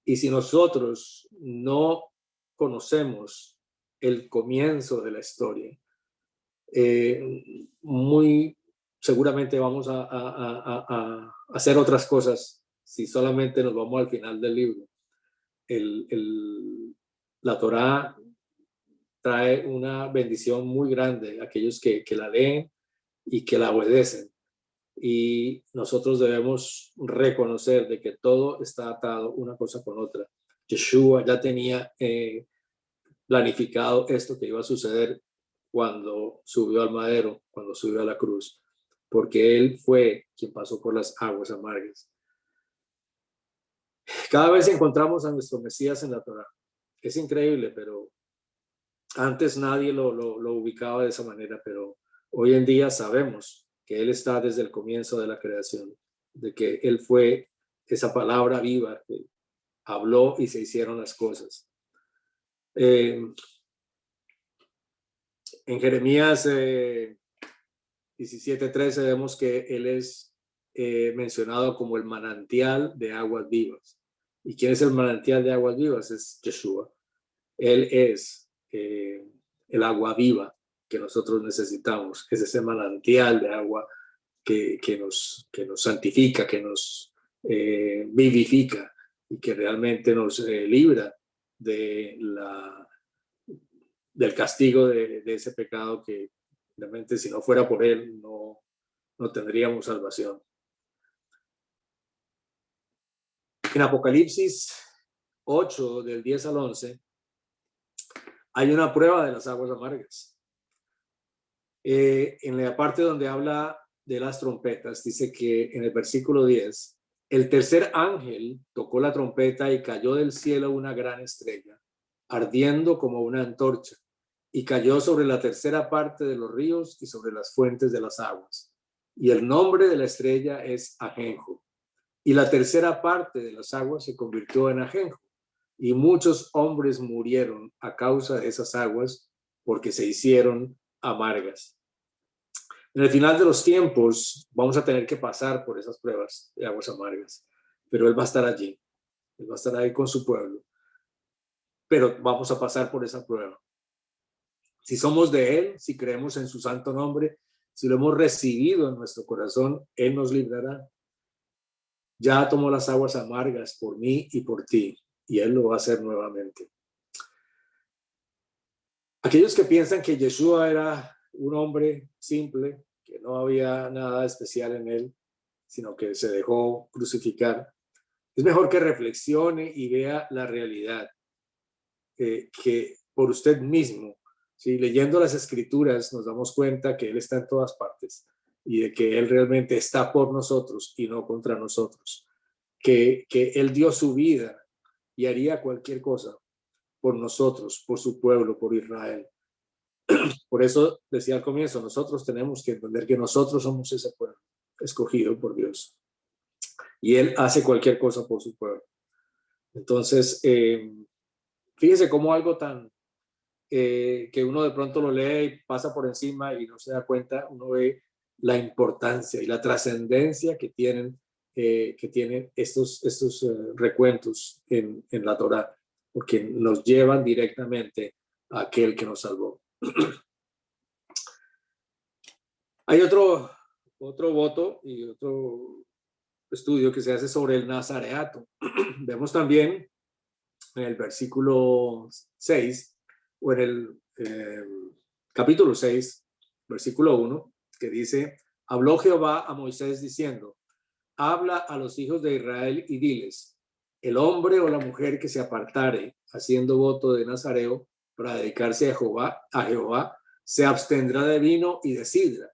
y si nosotros no conocemos el comienzo de la historia, muy seguramente vamos a hacer otras cosas si solamente nos vamos al final del libro. La Torá trae una bendición muy grande a aquellos que la leen y que la obedecen. Y nosotros debemos reconocer de que todo está atado una cosa con otra. Yeshua ya tenía planificado esto que iba a suceder cuando subió al madero, cuando subió a la cruz, porque él fue quien pasó por las aguas amargas. Cada vez encontramos a nuestro Mesías en la Torá. Es increíble, pero antes nadie lo ubicaba de esa manera, pero hoy en día sabemos que él está desde el comienzo de la creación, de que él fue esa palabra viva que habló y se hicieron las cosas. En Jeremías 17:13 vemos que él es mencionado como el manantial de aguas vivas. ¿Y quién es el manantial de aguas vivas? Es Yeshua. Él es el agua viva que nosotros necesitamos. Es ese manantial de agua que nos santifica, que nos vivifica y que realmente nos libra del castigo de ese pecado que realmente si no fuera por él no tendríamos salvación. En Apocalipsis 8, del 10 al 11, hay una prueba de las aguas amargas. En la parte donde habla de las trompetas, dice que en el versículo 10, el tercer ángel tocó la trompeta y cayó del cielo una gran estrella, ardiendo como una antorcha, y cayó sobre la tercera parte de los ríos y sobre las fuentes de las aguas. Y el nombre de la estrella es Ajenjo. Y la tercera parte de las aguas se convirtió en ajenjo, y muchos hombres murieron a causa de esas aguas porque se hicieron amargas. En el final de los tiempos vamos a tener que pasar por esas pruebas de aguas amargas, pero él va a estar allí, él va a estar ahí con su pueblo, pero vamos a pasar por esa prueba. Si somos de él, si creemos en su santo nombre, si lo hemos recibido en nuestro corazón, él nos librará. Ya tomó las aguas amargas por mí y por ti, y él lo va a hacer nuevamente. Aquellos que piensan que Yeshua era un hombre simple, que no había nada especial en él, sino que se dejó crucificar, es mejor que reflexione y vea la realidad, que por usted mismo, ¿sí? Leyendo las escrituras nos damos cuenta que Él está en todas partes y de que Él realmente está por nosotros y no contra nosotros, que Él dio su vida y haría cualquier cosa por nosotros, por su pueblo, por Israel. Por eso decía al comienzo, nosotros tenemos que entender que nosotros somos ese pueblo escogido por Dios y Él hace cualquier cosa por su pueblo. Entonces, fíjese cómo algo tan que uno de pronto lo lee y pasa por encima y no se da cuenta, uno ve la importancia y la trascendencia que tienen estos recuentos en la Torá, porque nos llevan directamente a aquel que nos salvó. Hay otro voto y otro estudio que se hace sobre el nazareato. Vemos también en el versículo 6 o en el capítulo 6, versículo 1, que dice, habló Jehová a Moisés diciendo, habla a los hijos de Israel y diles, el hombre o la mujer que se apartare haciendo voto de nazareo para dedicarse a Jehová, se abstendrá de vino y de sidra.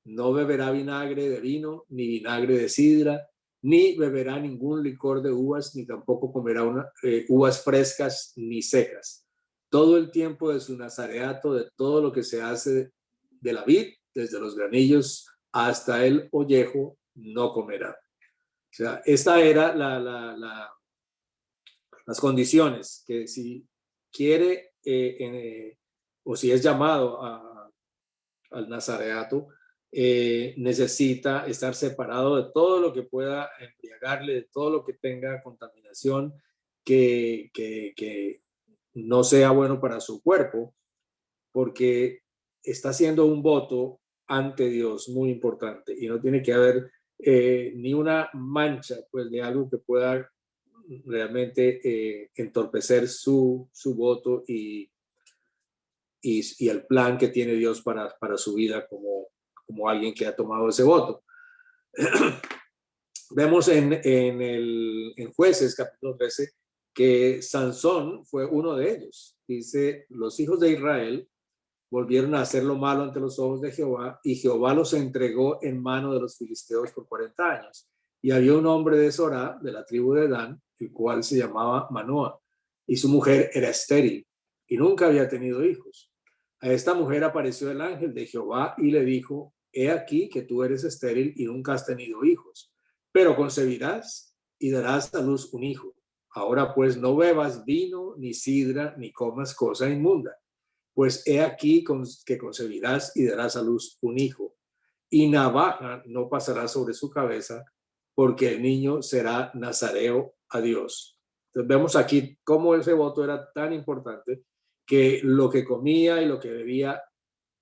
No beberá vinagre de vino, ni vinagre de sidra, ni beberá ningún licor de uvas, ni tampoco comerá uvas frescas ni secas. Todo el tiempo de su nazareato, de todo lo que se hace de la vid, desde los granillos hasta el ollejo, no comerá. O sea, esta era las condiciones que si quiere o si es llamado al nazareato, necesita estar separado de todo lo que pueda embriagarle, de todo lo que tenga contaminación, que no sea bueno para su cuerpo, porque está haciendo un voto ante Dios muy importante y no tiene que haber ni una mancha pues, de algo que pueda realmente entorpecer su voto y el plan que tiene Dios para su vida como alguien que ha tomado ese voto. Vemos en Jueces, capítulo 13, que Sansón fue uno de ellos. Dice, los hijos de Israel volvieron a hacer lo malo ante los ojos de Jehová, y Jehová los entregó en mano de los filisteos por 40 años. Y había un hombre de Sorá, de la tribu de Dan, el cual se llamaba Manoa, y su mujer era estéril, y nunca había tenido hijos. A esta mujer apareció el ángel de Jehová y le dijo, he aquí que tú eres estéril y nunca has tenido hijos, pero concebirás y darás a luz un hijo. Ahora pues no bebas vino, ni sidra, ni comas cosa inmunda, pues he aquí que concebirás y darás a luz un hijo, y navaja no pasará sobre su cabeza, porque el niño será nazareo a Dios. Entonces vemos aquí cómo ese voto era tan importante, que lo que comía y lo que bebía,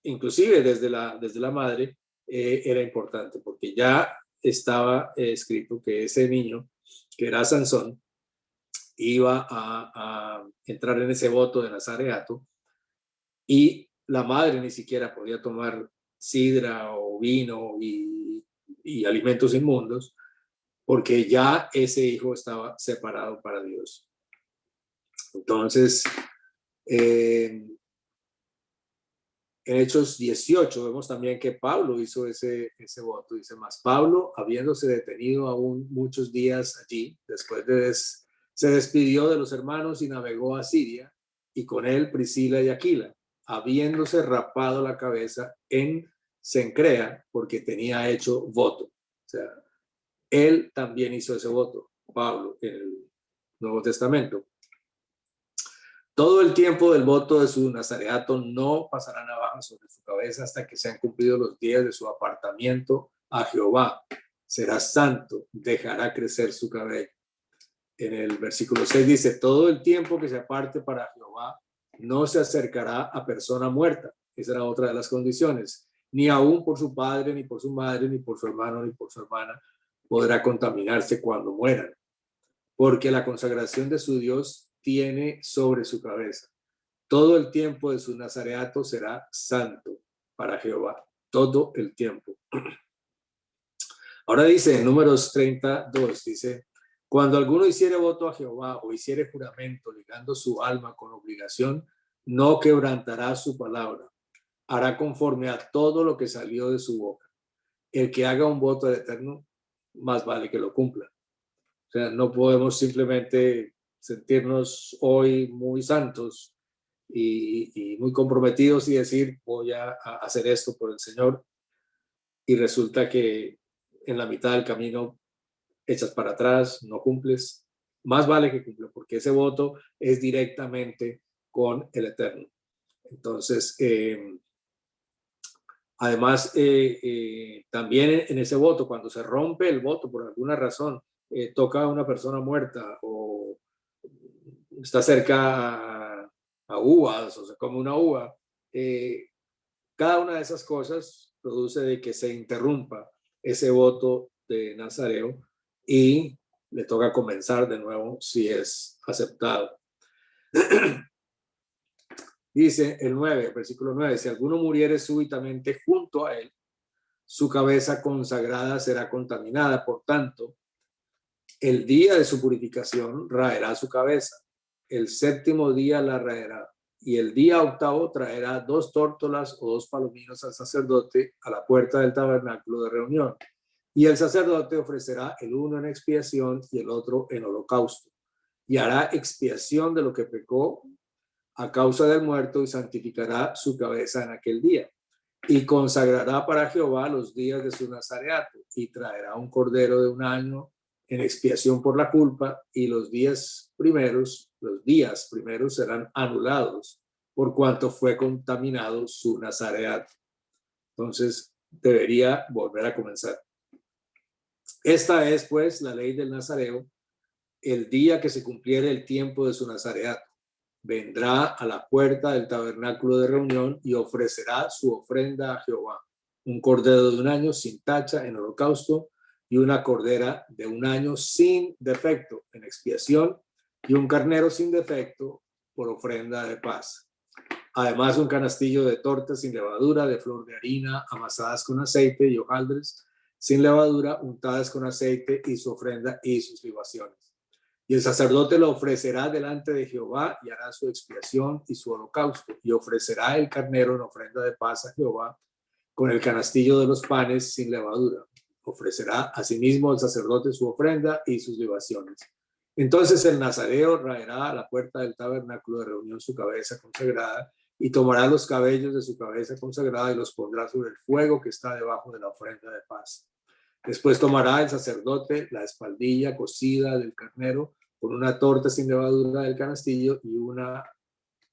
inclusive desde la madre, era importante, porque ya estaba escrito que ese niño, que era Sansón, iba a entrar en ese voto de nazareato, y la madre ni siquiera podía tomar sidra o vino y alimentos inmundos, porque ya ese hijo estaba separado para Dios. Entonces, en Hechos 18 vemos también que Pablo hizo ese voto. Dice más, Pablo, habiéndose detenido aún muchos días allí, se despidió de los hermanos y navegó a Siria, y con él Priscila y Aquila, habiéndose rapado la cabeza en Cencrea, porque tenía hecho voto. O sea, él también hizo ese voto, Pablo, en el Nuevo Testamento. Todo el tiempo del voto de su nazareato no pasará navaja sobre su cabeza hasta que sean cumplidos los días de su apartamiento a Jehová. Será santo, dejará crecer su cabello. En el versículo 6 dice, todo el tiempo que se aparte para Jehová no se acercará a persona muerta. Esa era otra de las condiciones. Ni aún por su padre, ni por su madre, ni por su hermano, ni por su hermana podrá contaminarse cuando mueran, porque la consagración de su Dios tiene sobre su cabeza. Todo el tiempo de su nazareato será santo para Jehová. todo el tiempo. Ahora dice en Números 32, dice, cuando alguno hiciere voto a Jehová o hiciere juramento ligando su alma con obligación, no quebrantará su palabra, hará conforme a todo lo que salió de su boca. El que haga un voto al Eterno, más vale que lo cumpla. O sea, no podemos simplemente sentirnos hoy muy santos y muy comprometidos y decir, voy a hacer esto por el Señor, y resulta que en la mitad del camino echas para atrás, no cumples. Más vale que cumpla, porque ese voto es directamente con el Eterno. Entonces, además, también en ese voto, cuando se rompe el voto por alguna razón, toca a una persona muerta o está cerca a uvas o se come una uva, cada una de esas cosas produce de que se interrumpa ese voto de Nazareo y le toca comenzar de nuevo si es aceptado. Dice el 9, versículo 9, si alguno muriere súbitamente junto a él, su cabeza consagrada será contaminada, por tanto, el día de su purificación raerá su cabeza, el séptimo día la raerá, y el día octavo traerá 2 tórtolas o 2 palominos al sacerdote a la puerta del tabernáculo de reunión. Y el sacerdote ofrecerá el uno en expiación y el otro en holocausto. Y hará expiación de lo que pecó a causa del muerto y santificará su cabeza en aquel día. Y consagrará para Jehová los días de su nazareato y traerá un cordero de 1 año en expiación por la culpa, y los días primeros serán anulados por cuanto fue contaminado su nazareato. Entonces debería volver a comenzar. Esta es pues la ley del nazareo. El día que se cumpliere el tiempo de su nazareato, vendrá a la puerta del tabernáculo de reunión y ofrecerá su ofrenda a Jehová, un cordero de 1 año sin tacha en holocausto y una cordera de 1 año sin defecto en expiación y un carnero sin defecto por ofrenda de paz. Además, un canastillo de tortas sin levadura, de flor de harina, amasadas con aceite, y hojaldres sin levadura, untadas con aceite, y su ofrenda y sus libaciones. Y el sacerdote lo ofrecerá delante de Jehová y hará su expiación y su holocausto, y ofrecerá el carnero en ofrenda de paz a Jehová con el canastillo de los panes sin levadura. Ofrecerá asimismo el sacerdote su ofrenda y sus libaciones. Entonces el nazareo raerá a la puerta del tabernáculo de reunión su cabeza consagrada y tomará los cabellos de su cabeza consagrada y los pondrá sobre el fuego que está debajo de la ofrenda de paz. Después tomará el sacerdote la espaldilla cocida del carnero con una torta sin levadura del canastillo y una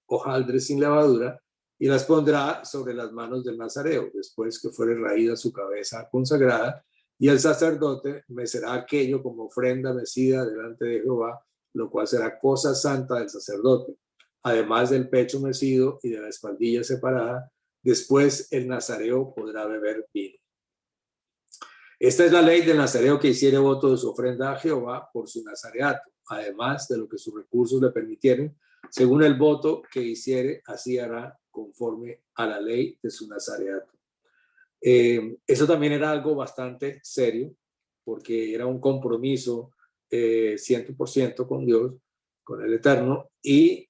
hojaldre sin levadura, y las pondrá sobre las manos del nazareo, después que fuere raída su cabeza consagrada, y el sacerdote mecerá aquello como ofrenda mecida delante de Jehová, lo cual será cosa santa del sacerdote, además del pecho mecido y de la espaldilla separada. Después el nazareo podrá beber vino. Esta es la ley del nazareo que hiciere voto de su ofrenda a Jehová por su nazareato, además de lo que sus recursos le permitieren, según el voto que hiciere, así hará conforme a la ley de su nazareato. Eso también era algo bastante serio, porque era un compromiso 100% con Dios, con el Eterno, y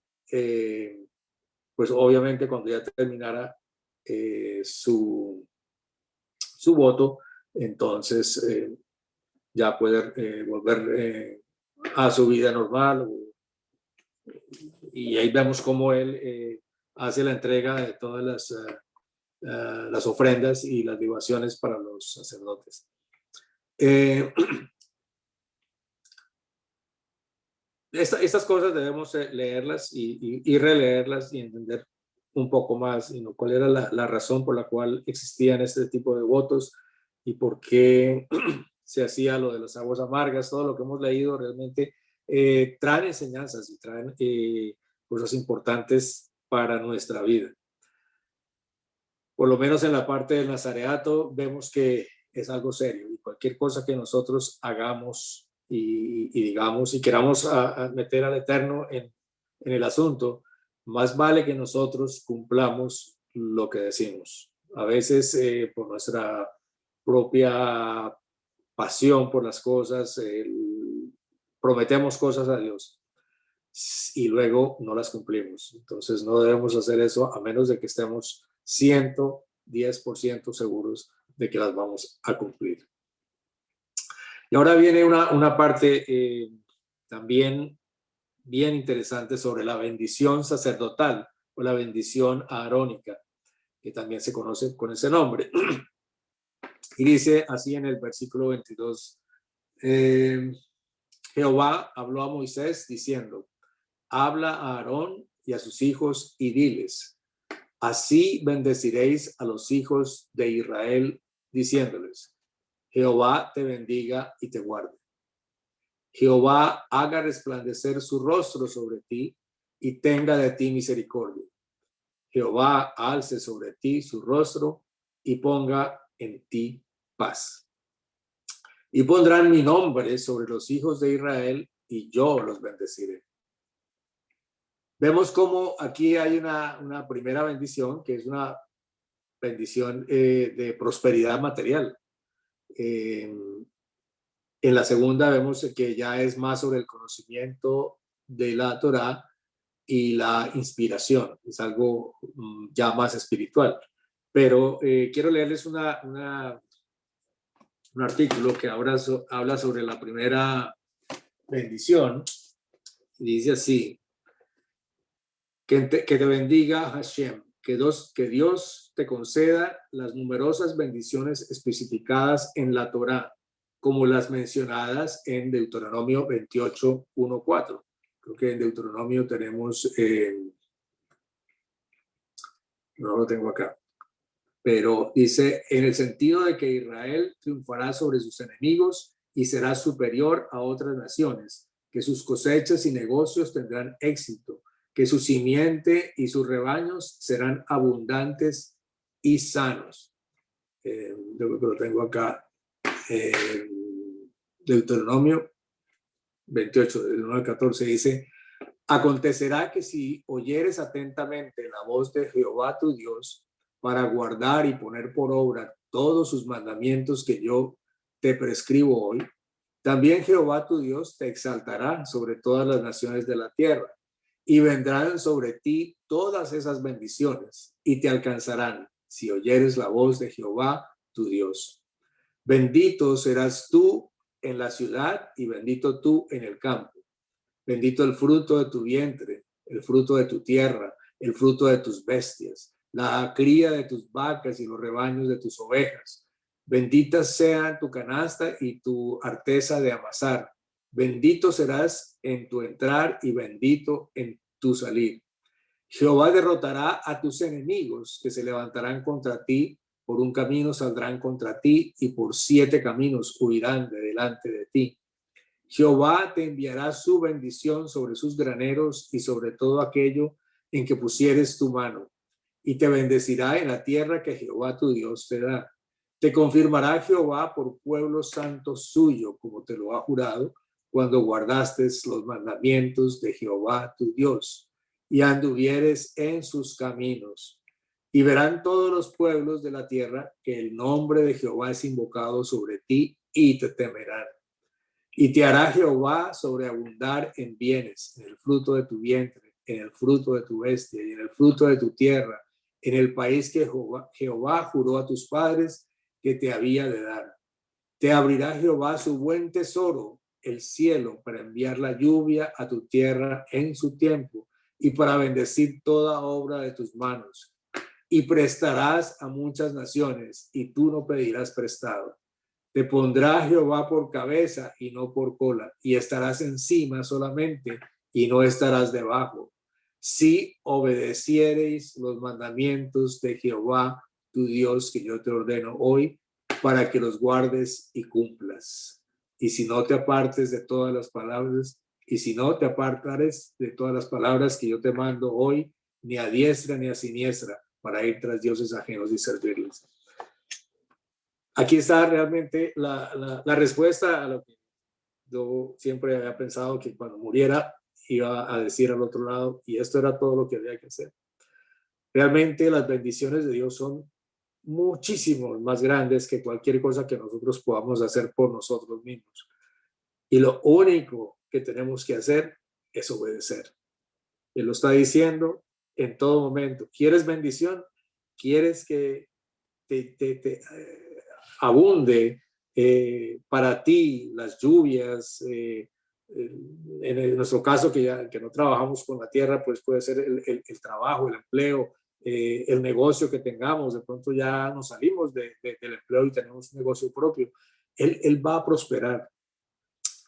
pues obviamente cuando ya terminara su voto, entonces ya puede volver a su vida normal. Y ahí vemos cómo él hace la entrega de todas las ofrendas y las libaciones para los sacerdotes. Estas cosas debemos leerlas y releerlas y entender un poco más, cuál era la razón por la cual existían este tipo de votos y por qué se hacía lo de las aguas amargas. Todo lo que hemos leído realmente traen enseñanzas y traen cosas importantes para nuestra vida. Por lo menos en la parte del nazareato vemos que es algo serio, y cualquier cosa que nosotros hagamos y digamos y queramos a meter al Eterno en el asunto, más vale que nosotros cumplamos lo que decimos. A veces por nuestra propia pasión por las cosas, prometemos cosas a Dios y luego no las cumplimos. Entonces no debemos hacer eso a menos de que estemos 110% seguros de que las vamos a cumplir. Y ahora viene una parte también bien interesante sobre la bendición sacerdotal o la bendición arónica, que también se conoce con ese nombre. Y dice así en el versículo 22, Jehová habló a Moisés diciendo, habla a Aarón y a sus hijos y diles, así bendeciréis a los hijos de Israel, diciéndoles, Jehová te bendiga y te guarde. Jehová haga resplandecer su rostro sobre ti y tenga de ti misericordia. Jehová alce sobre ti su rostro y ponga en ti paz. Y pondrán mi nombre sobre los hijos de Israel y yo los bendeciré. Vemos cómo aquí hay una primera bendición, que es una bendición de prosperidad material. En la segunda vemos que ya es más sobre el conocimiento de la Torá y la inspiración, es algo ya más espiritual. Pero quiero leerles un artículo que ahora habla sobre la primera bendición. Dice así, que te bendiga Hashem, que Dios te conceda las numerosas bendiciones especificadas en la Torá, como las mencionadas en Deuteronomio 28, 1, 4. Creo que en Deuteronomio tenemos, no lo tengo acá, pero dice, en el sentido de que Israel triunfará sobre sus enemigos y será superior a otras naciones, que sus cosechas y negocios tendrán éxito, que su simiente y sus rebaños serán abundantes y sanos. Lo tengo acá. Deuteronomio 28, del 1 al 14, dice, acontecerá que si oyeres atentamente la voz de Jehová tu Dios para guardar y poner por obra todos sus mandamientos que yo te prescribo hoy, también Jehová tu Dios te exaltará sobre todas las naciones de la tierra y vendrán sobre ti todas esas bendiciones y te alcanzarán si oyeres la voz de Jehová tu Dios. Bendito serás tú en la ciudad y bendito tú en el campo. Bendito el fruto de tu vientre, el fruto de tu tierra, el fruto de tus bestias, la cría de tus vacas y los rebaños de tus ovejas. Bendita sea tu canasta y tu arteza de amasar. Bendito serás en tu entrar y bendito en tu salir. Jehová derrotará a tus enemigos que se levantarán contra ti. Por un camino saldrán contra ti y por 7 caminos huirán de delante de ti. Jehová te enviará su bendición sobre sus graneros y sobre todo aquello en que pusieres tu mano, y te bendecirá en la tierra que Jehová tu Dios te da. Te confirmará Jehová por pueblo santo suyo, como te lo ha jurado, cuando guardaste los mandamientos de Jehová tu Dios, y anduvieres en sus caminos. Y verán todos los pueblos de la tierra que el nombre de Jehová es invocado sobre ti y te temerán. Y te hará Jehová sobreabundar en bienes, en el fruto de tu vientre, en el fruto de tu bestia y en el fruto de tu tierra, en el país que Jehová juró a tus padres que te había de dar. Te abrirá Jehová su buen tesoro, el cielo, para enviar la lluvia a tu tierra en su tiempo y para bendecir toda obra de tus manos. Y prestarás a muchas naciones y tú no pedirás prestado. Te pondrá Jehová por cabeza y no por cola, y estarás encima solamente y no estarás debajo. Si obedeciereis los mandamientos de Jehová tu Dios que yo te ordeno hoy, para que los guardes y cumplas. Y si no te apartes de todas las palabras, y si no te apartares de todas las palabras que yo te mando hoy, ni a diestra ni a siniestra, para ir tras dioses ajenos y servirles. Aquí está realmente la respuesta a lo que yo siempre había pensado, que cuando muriera iba a decir al otro lado, y esto era todo lo que había que hacer. Realmente las bendiciones de Dios son muchísimo más grandes que cualquier cosa que nosotros podamos hacer por nosotros mismos. Y lo único que tenemos que hacer es obedecer. Él lo está diciendo en todo momento. ¿Quieres bendición? ¿Quieres que te abunde para ti las lluvias? En nuestro caso, que no trabajamos con la tierra, pues puede ser el trabajo, el empleo, el negocio que tengamos. De pronto ya nos salimos del empleo y tenemos un negocio propio. Él va a prosperar,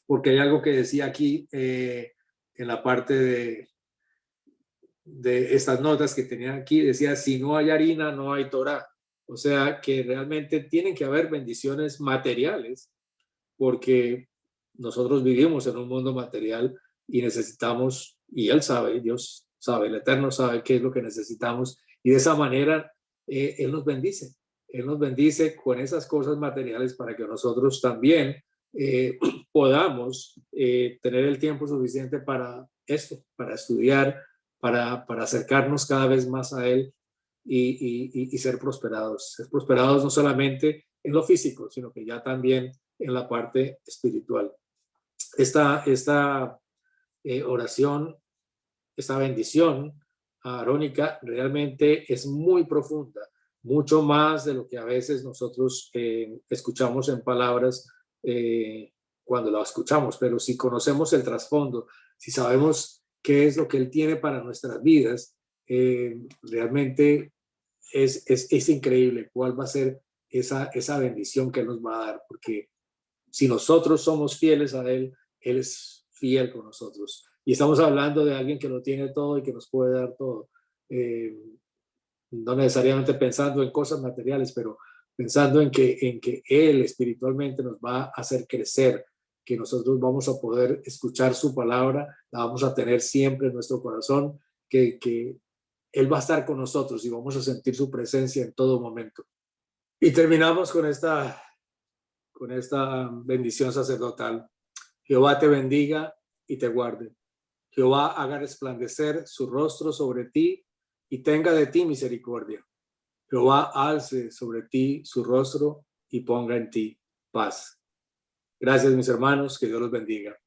porque hay algo que decía aquí en la parte de estas notas que tenía aquí, decía, si no hay harina, no hay Torah. O sea, que realmente tienen que haber bendiciones materiales, porque nosotros vivimos en un mundo material y necesitamos, y Él sabe, Dios sabe, el Eterno sabe qué es lo que necesitamos, y de esa manera Él nos bendice. Él nos bendice con esas cosas materiales para que nosotros también podamos tener el tiempo suficiente para esto, para estudiar, para acercarnos cada vez más a Él y ser prosperados. Ser prosperados no solamente en lo físico, sino que ya también en la parte espiritual. Esta oración, esta bendición arónica realmente es muy profunda, mucho más de lo que a veces nosotros escuchamos en palabras cuando la escuchamos, pero si conocemos el trasfondo, si sabemos qué es lo que Él tiene para nuestras vidas, realmente es increíble cuál va a ser esa bendición que Él nos va a dar, porque si nosotros somos fieles a Él, Él es fiel con nosotros. Y estamos hablando de alguien que lo tiene todo y que nos puede dar todo. No necesariamente pensando en cosas materiales, pero pensando en que Él espiritualmente nos va a hacer crecer, que nosotros vamos a poder escuchar su palabra, la vamos a tener siempre en nuestro corazón, que Él va a estar con nosotros y vamos a sentir su presencia en todo momento. Y terminamos con esta bendición sacerdotal. Jehová te bendiga y te guarde. Jehová haga resplandecer su rostro sobre ti y tenga de ti misericordia. Jehová alce sobre ti su rostro y ponga en ti paz. Gracias, mis hermanos, que Dios los bendiga.